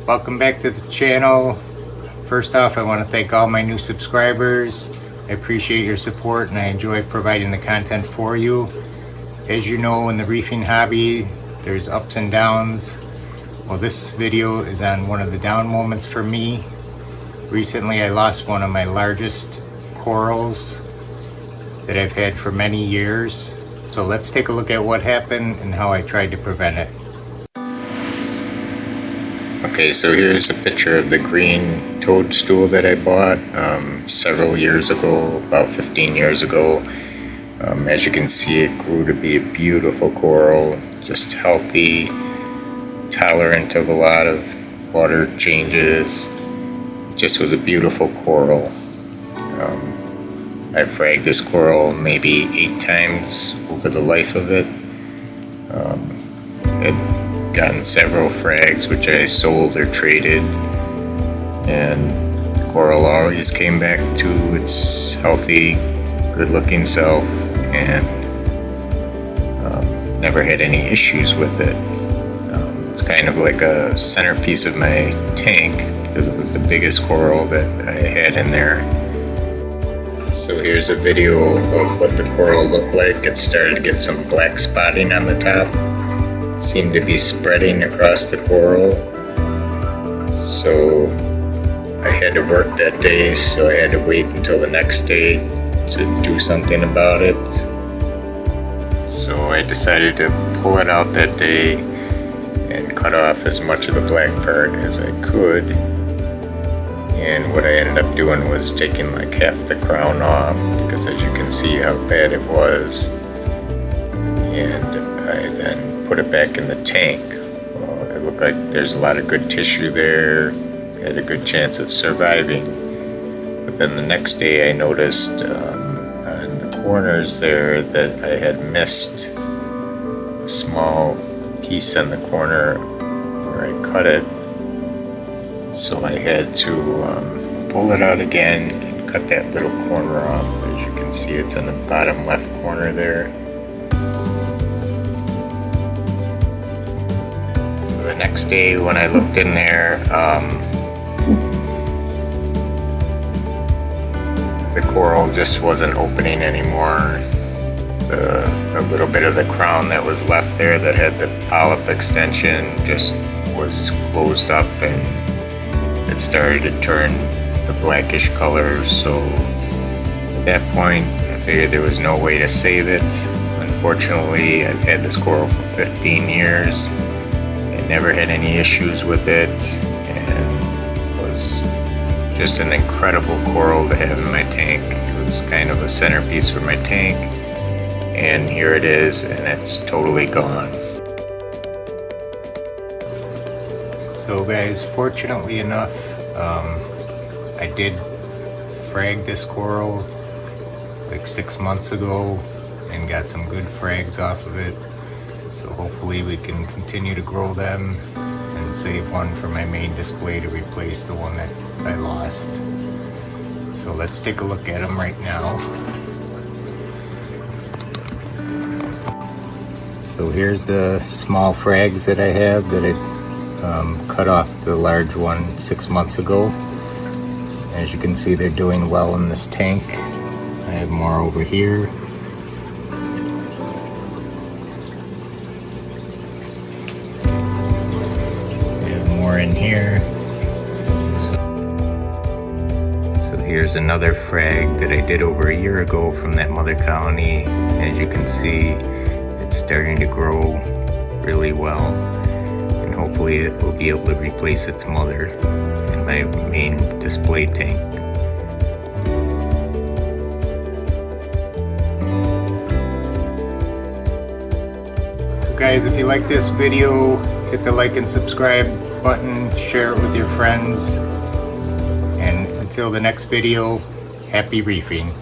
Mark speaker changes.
Speaker 1: Welcome back to the channel. First off, I want to thank all my new subscribers. I appreciate your support and I enjoy providing the content for you. As you know, in the reefing hobby, there's ups and downs. Well, this video is on one of the down moments for me. Recently, I lost one of my largest corals that I've had for many years. So let's take a look at what happened and how I tried to prevent it. Okay, so here's a picture of the green toadstool that I bought several years ago, about 15 years ago. As you can see, it grew to be a beautiful coral, just healthy, tolerant of a lot of water changes. Just was a beautiful coral. I fragged this coral maybe 8 times over the life of it. I've gotten several frags which I sold or traded, and the coral always came back to its healthy, good-looking self, and never had any issues with it. It's kind of like a centerpiece of my tank because it was the biggest coral that I had in there. So here's a video of what the coral looked like. It started to get some black spotting on the top. It seemed to be spreading across the coral. So I had to work that day, so I had to wait until the next day to do something about it. So I decided to pull it out that day and cut off as much of the black part as I could. And what I ended up doing was taking like half the crown off, because as you can see how bad it was. And I then put it back in the tank. Well, it looked like there's a lot of good tissue there. Had a good chance of surviving. But then the next day I noticed on the corners there that I had missed a small piece in the corner where I cut it. So I had to pull it out again and cut that little corner off. As you can see, it's in the bottom left corner there. So the next day when I looked in there, the coral just wasn't opening anymore. The little bit of the crown that was left there that had the polyp extension just was closed up, and it started to turn the blackish color. So at that point I figured there was no way to save it. Unfortunately, I've had this coral for 15 years and never had any issues with it, and it was just an incredible coral to have in my tank. It was kind of a centerpiece for my tank, and here it is, and it's totally gone. So guys, fortunately enough, I did frag this coral like 6 months ago and got some good frags off of it. So hopefully we can continue to grow them and save one for my main display to replace the one that I lost. So let's take a look at them right now. So here's the small frags that I have that I cut off the large one 6 months ago. As you can see, they're doing well in this tank. I have more over here. I have more in here. So here's another frag that I did over a year ago from that mother colony. As you can see, it's starting to grow really well. Hopefully it will be able to replace its mother in my main display tank. So guys, if you like this video, hit the like and subscribe button, share it with your friends, and until the next video, happy reefing.